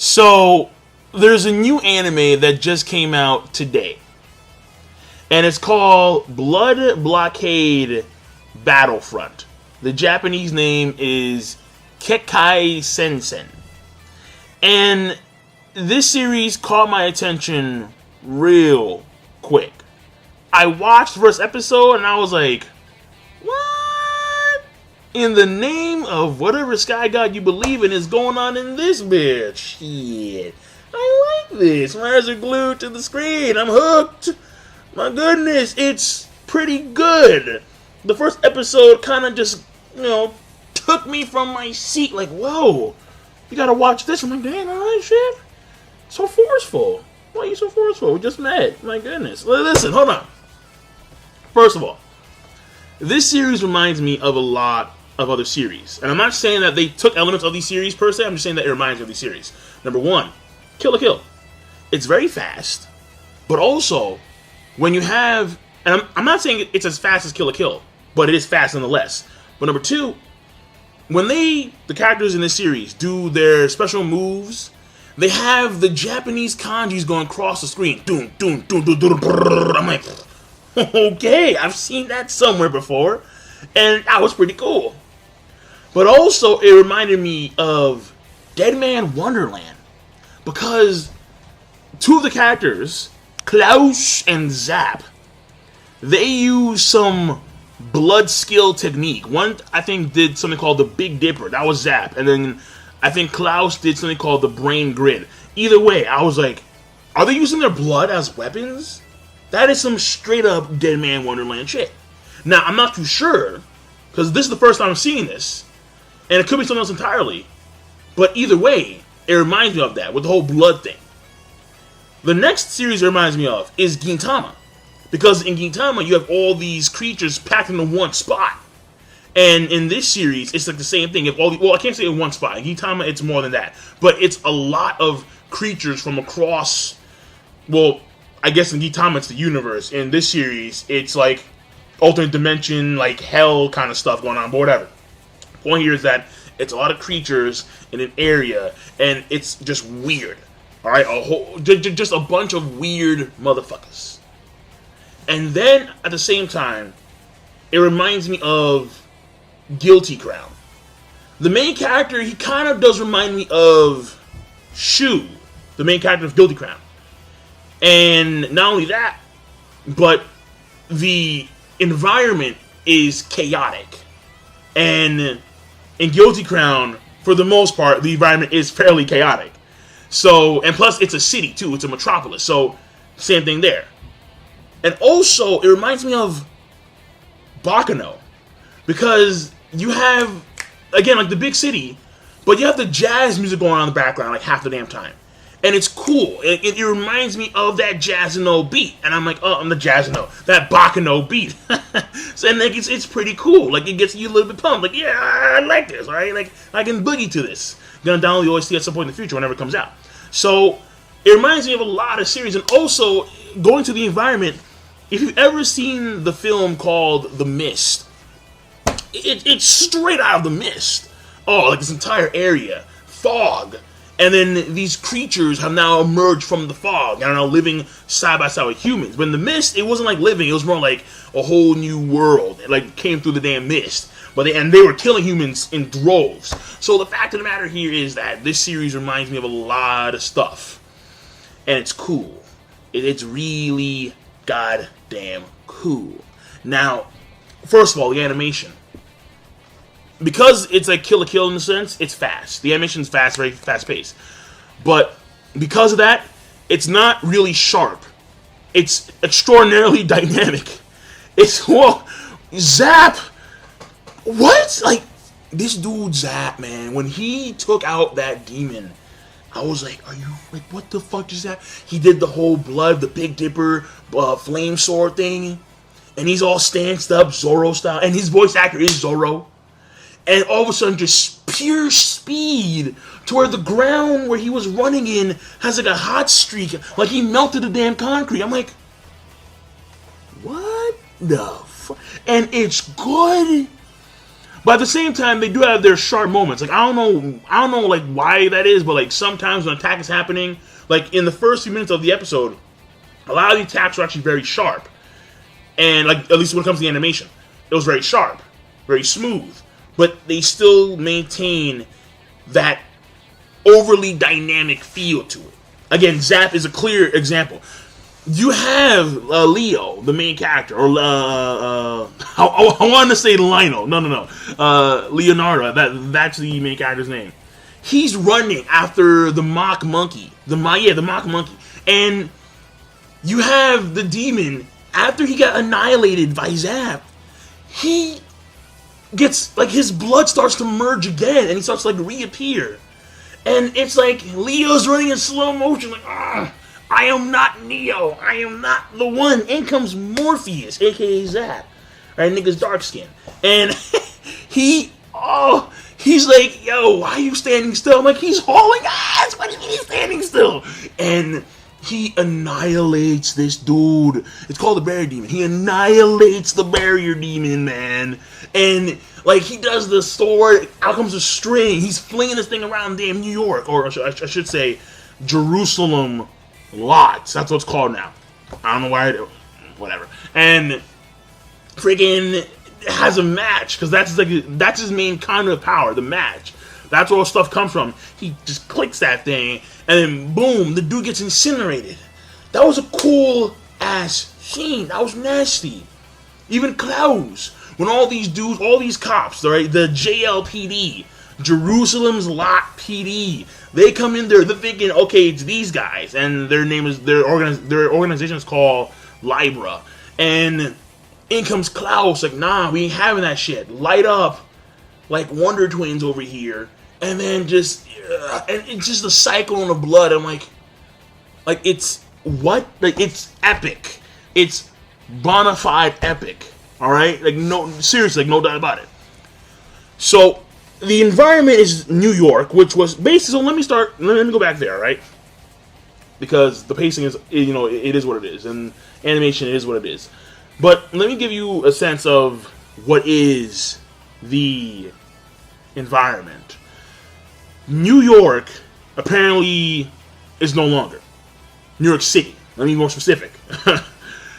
So, there's a new anime that just came out today. And it's called Blockade Battlefront. The Japanese name is Kekkai Sensen. And this series caught my attention real quick. I watched the first episode and I was like, what in the name of whatever sky god you believe in is going on in this bitch? Shit. I like this. My eyes are glued to the screen. I'm hooked. My goodness, it's pretty good. The first episode kind of just, took me from my seat. Like, whoa, you gotta watch this. I'm like, damn, all right, shit. So forceful. Why are you so forceful? We just met. My goodness. Listen, hold on. First of all, this series reminds me of a lot of other series. And I'm not saying that they took elements of these series per se. I'm just saying that it reminds me of these series. Number one, Kill la Kill. It's very fast, but also when you have, and I'm not saying it's as fast as Kill la Kill, but it is fast nonetheless. But number two, when the characters in this series do their special moves, they have the Japanese kanjis going across the screen. Doom, doom, doom, doom, doom, doom. I'm like, okay, I've seen that somewhere before, and that was pretty cool. But also, it reminded me of Dead Man Wonderland, because two of the characters, Klaus and Zap, they use some blood skill technique. One, I think, did something called the Big Dipper. That was Zap. And then I think Klaus did something called the Brain Grid. Either way, I was like, are they using their blood as weapons? That is some straight up Dead Man Wonderland shit. Now, I'm not too sure, because this is the first time I'm seeing this, and it could be something else entirely. But either way, it reminds me of that, with the whole blood thing. The next series it reminds me of is Gintama. Because in Gintama, you have all these creatures packed into one spot. And in this series, it's like the same thing. I can't say in one spot. In Gintama, it's more than that. But it's a lot of creatures from across, well, I guess in Gintama, it's the universe. In this series, it's like alternate dimension, like hell kind of stuff going on, but whatever. Point here is that it's a lot of creatures in an area, and it's just weird. All right, just a bunch of weird motherfuckers. And then at the same time, it reminds me of Guilty Crown. The main character, he kind of does remind me of Shu, the main character of Guilty Crown. And not only that, but the environment is chaotic. And in Guilty Crown, for the most part, the environment is fairly chaotic. So, and plus it's a city too, it's a metropolis. So, same thing there. And also, it reminds me of Bakano. Because you have, again, like the big city, but you have the jazz music going on in the background like half the damn time. And it's cool. It reminds me of that Jazzano beat. And I'm like, oh, I'm the Jazzano. That Bakano beat. So, and like, it's pretty cool. Like, it gets you a little bit pumped. Like, yeah, I like this, right? Like, I can boogie to this. Gonna download the OST at some point in the future whenever it comes out. So, it reminds me of a lot of series. And also, going to the environment, if you've ever seen the film called The Mist, it's straight out of The Mist. Oh, like this entire area. Fog. And then these creatures have now emerged from the fog and are now living side by side with humans. But in The Mist, it wasn't like living. It was more like a whole new world. It like came through the damn mist. But they were killing humans in droves. So the fact of the matter here is that this series reminds me of a lot of stuff. And it's cool. It's really goddamn cool. Now, first of all, the animation. Because it's like Kill la Kill in a sense, it's fast. The animation's fast, very fast paced. But because of that, it's not really sharp. It's extraordinarily dynamic. It's, well, Zap. What? Like, this dude Zap, man, when he took out that demon, I was like, are you, like, what the fuck is that? He did the whole blood, the Big Dipper, flame sword thing. And he's all stanced up, Zoro style. And his voice actor is Zoro. And all of a sudden, just pure speed to where the ground where he was running in has like a hot streak, like he melted the damn concrete. I'm like, what the fuck? And it's good. But at the same time, they do have their sharp moments. Like, I don't know, like, why that is, but, like, sometimes when an attack is happening, like, in the first few minutes of the episode, a lot of the attacks were actually very sharp. And, like, at least when it comes to the animation, it was very sharp, very smooth. But they still maintain that overly dynamic feel to it. Again, Zap is a clear example. You have Leo, the main character, or I want to say Lionel. No. Leonardo. That's the main character's name. He's running after the mock monkey. The mock monkey. And you have the demon, after he got annihilated by Zap, he gets, like, his blood starts to merge again, and he starts to, like, reappear. And it's like Leo's running in slow motion, like, I am not Neo. I am not the one. In comes Morpheus, aka Zap. Right, nigga's dark skin. And he's like, yo, why are you standing still? I'm like, he's hauling ass. What do you mean he's standing still? And he annihilates this dude. It's called the barrier demon. He annihilates the barrier demon, man. And, like, he does the sword. Out comes a string. He's flinging this thing around damn New York. Or I should say, Jerusalem lots. That's what it's called now. I don't know why. Whatever. And friggin' has a match, because that's his main kind of power, the match. That's where all stuff comes from. He just clicks that thing, and then boom, the dude gets incinerated. That was a cool ass scene. That was nasty. Even Klaus, when all these dudes, all these cops, right, the JLPD, Jerusalem's Lot PD, they come in there, they're thinking, okay, it's these guys, and their organization is called Libra, and in comes Klaus, like, nah, we ain't having that shit. Light up like Wonder Twins over here, and then just, and it's just a cyclone of blood. I'm like it's what? Like, it's epic. It's bona fide epic. All right, like, no, seriously, like, no doubt about it. So the environment is New York, which was based. So let me go back there, right? Because the pacing is, you know, it is what it is, and animation is what it is. But let me give you a sense of what is the environment. New York apparently is no longer. New York City. Let me be more specific.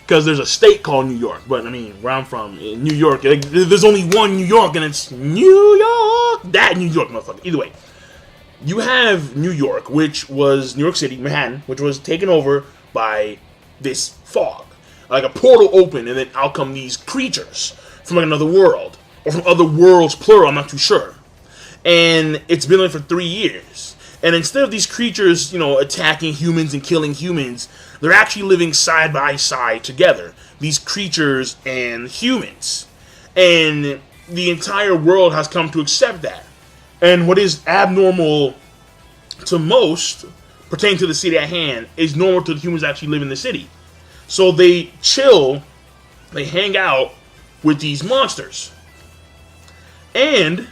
Because there's a state called New York. But, I mean, where I'm from, in New York, like, there's only one New York, and it's New York. That New York, motherfucker. Either way. You have New York, which was New York City, Manhattan, which was taken over by this fog. Like a portal opened, and then out come these creatures from, like, another world. Or from other worlds, plural, I'm not too sure. And it's been there for 3 years. And instead of these creatures, you know, attacking humans and killing humans, they're actually living side by side together. These creatures and humans. And the entire world has come to accept that. And what is abnormal to most, pertaining to the city at hand, is normal to the humans that actually live in the city. So they chill, they hang out with these monsters. And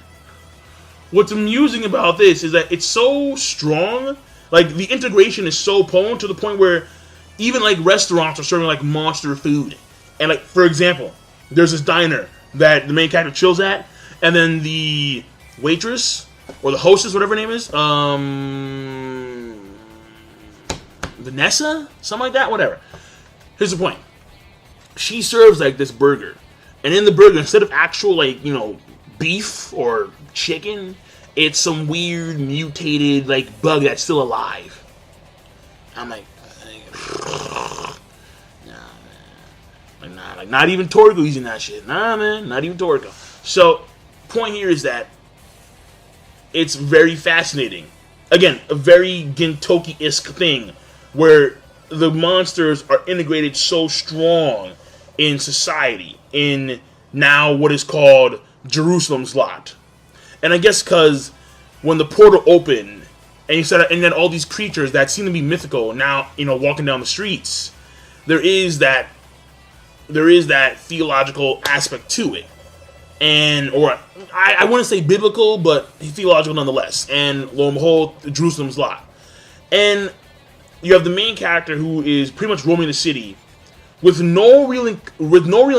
what's amusing about this is that it's so strong, like, the integration is so potent to the point where even, like, restaurants are serving, like, monster food. And, like, for example, there's this diner that the main character chills at, and then the waitress, or the hostess, whatever her name is, Vanessa? Something like that? Whatever. Here's the point. She serves, like, this burger. And in the burger, instead of actual, like, you know, beef or chicken, it's some weird mutated, like, bug that's still alive. I'm like, nah, man. Like, not even Torgo using that shit. Nah, man, not even Torgo. So, point here is that it's very fascinating. Again, a very Gintoki-esque thing, where the monsters are integrated so strong in society, in now what is called Jerusalem's Lot. And I guess because when the portal opened, and then all these creatures that seem to be mythical now, you know, walking down the streets, there is that theological aspect to it. And, or I wouldn't say biblical, but theological nonetheless. And lo and behold, Jerusalem's Lot. And you have the main character who is pretty much roaming the city with no real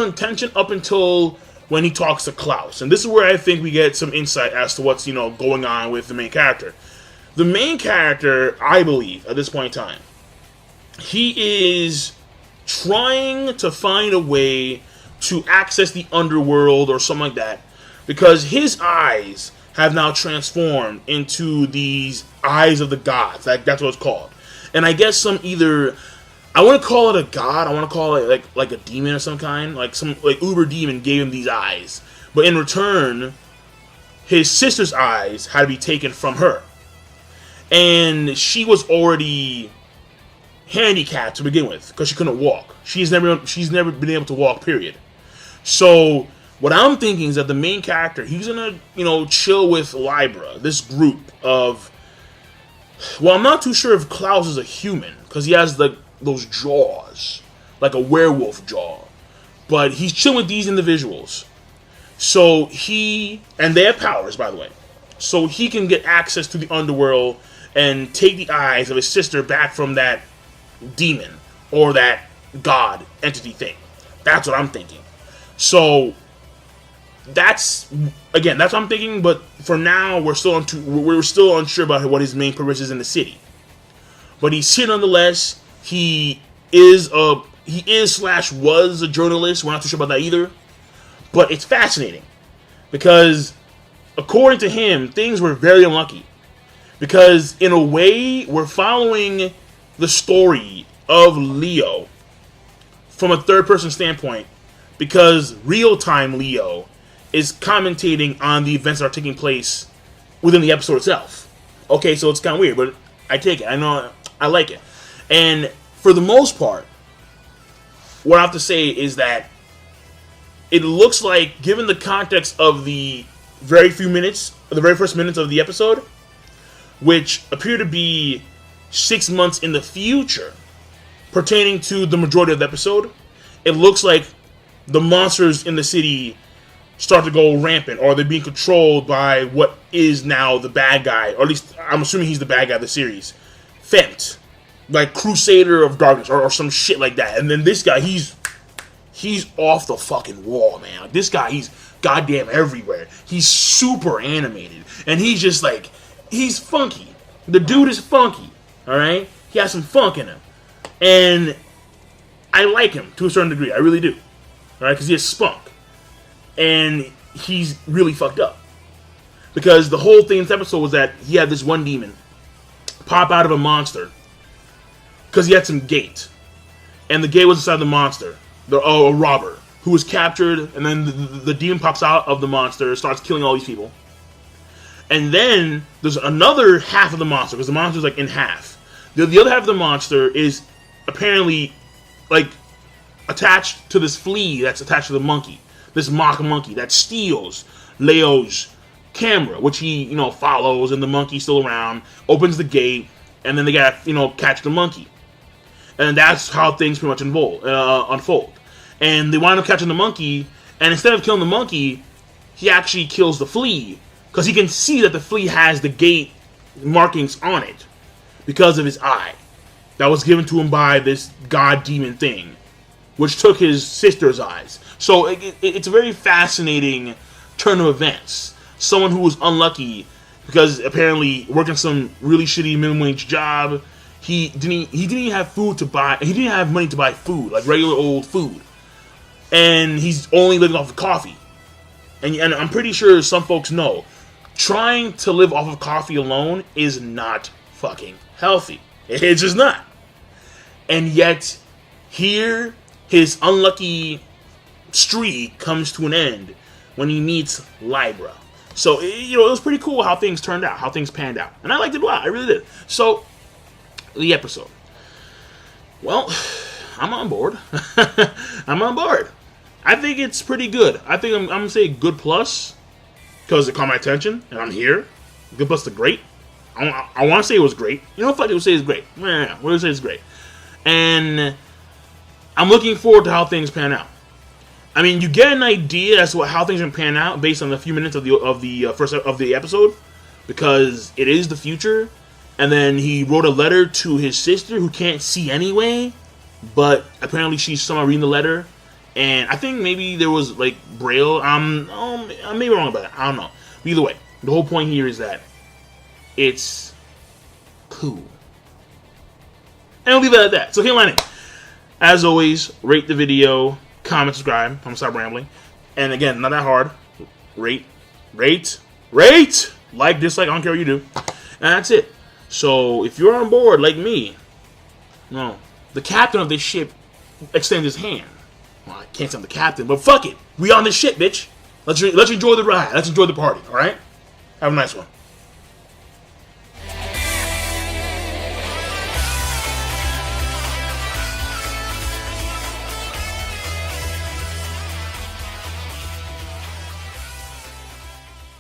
intention up until when he talks to Klaus. And this is where I think we get some insight as to what's, going on with the main character. The main character, I believe, at this point in time, he is trying to find a way to access the underworld or something like that, because his eyes have now transformed into these eyes of the gods. That's what it's called. And I guess I want to call it a god. I want to call it like a demon of some kind. Like some uber demon gave him these eyes. But in return, his sister's eyes had to be taken from her. And she was already handicapped to begin with because she couldn't walk. She's never been able to walk, period. So what I'm thinking is that the main character, he's gonna, chill with Libra, this group of. Well, I'm not too sure if Klaus is a human because he has those jaws, like a werewolf jaw. But he's chilling with these individuals. So and they have powers, by the way. So he can get access to the underworld and take the eyes of his sister back from that demon or that god entity thing. That's what I'm thinking. So that's what I'm thinking. But for now, we're still unsure about what his main purpose is in the city. But he's here nonetheless. He is / was a journalist. We're not too sure about that either. But it's fascinating because, according to him, things were very unlucky. Because in a way, we're following the story of Leo from a third-person standpoint, because real-time Leo is commentating on the events that are taking place within the episode itself. Okay, so it's kind of weird, but I take it. I know I like it. And for the most part, what I have to say is that it looks like, given the context of the very first minutes of the episode, which appear to be 6 months in the future, pertaining to the majority of the episode, it looks like the monsters in the city start to go rampant, or they're being controlled by what is now the bad guy, or at least I'm assuming he's the bad guy of the series, Femt, like Crusader of Darkness, or some shit like that. And then this guy, he's off the fucking wall, man. This guy, he's goddamn everywhere. He's super animated, and he's just like, he's funky. The dude is funky, all right? He has some funk in him, and I like him to a certain degree. I really do, all right? Because he has spunk. And he's really fucked up. Because the whole thing in this episode was that he had this one demon pop out of a monster. Because he had some gate. And the gate was inside the monster. A robber. Who was captured. And then the demon pops out of the monster. Starts killing all these people. And then there's another half of the monster. Because the monster's like in half. The other half of the monster is apparently like attached to this flea that's attached to the monkey. This mock monkey that steals Leo's camera, which he, follows, and the monkey's still around, opens the gate, and then they gotta, catch the monkey. And that's how things pretty much unfold. And they wind up catching the monkey, and instead of killing the monkey, he actually kills the flea, because he can see that the flea has the gate markings on it, because of his eye, that was given to him by this god demon thing, which took his sister's eyes. So it's a very fascinating turn of events. Someone who was unlucky because apparently working some really shitty minimum wage job, he didn't even have food to buy. He didn't have money to buy food, like regular old food, and he's only living off of coffee. And I'm pretty sure some folks know, trying to live off of coffee alone is not fucking healthy. It's just not. And yet, here, his unlucky streak comes to an end when he meets Libra. So, it was pretty cool how things turned out, how things panned out. And I liked it a lot, I really did. So, the episode. Well, I'm on board. I'm on board. I think it's pretty good. I think I'm going to say good plus, because it caught my attention, and I'm here. Good plus to great. I want to say it was great. Fuck, people say it's great. Yeah, we're going to say it's great. And I'm looking forward to how things pan out. I mean, you get an idea as to how things are going to pan out based on the few minutes of the episode, because it is the future. And then he wrote a letter to his sister who can't see anyway, but apparently she's somehow reading the letter, And I think maybe there was like Braille. I may be wrong about that. I don't know. But either way, the whole point here is that it's cool. And I'll leave it at that. So here, my name. As always, rate the video, comment, subscribe. I'm gonna stop rambling. And again, not that hard. Rate, like, dislike. I don't care what you do. And that's it. So if you're on board like me, no, the captain of this ship extends his hand. Well, I can't say I'm the captain, but fuck it. We on this shit, bitch. Let's enjoy the ride. Let's enjoy the party, alright? Have a nice one.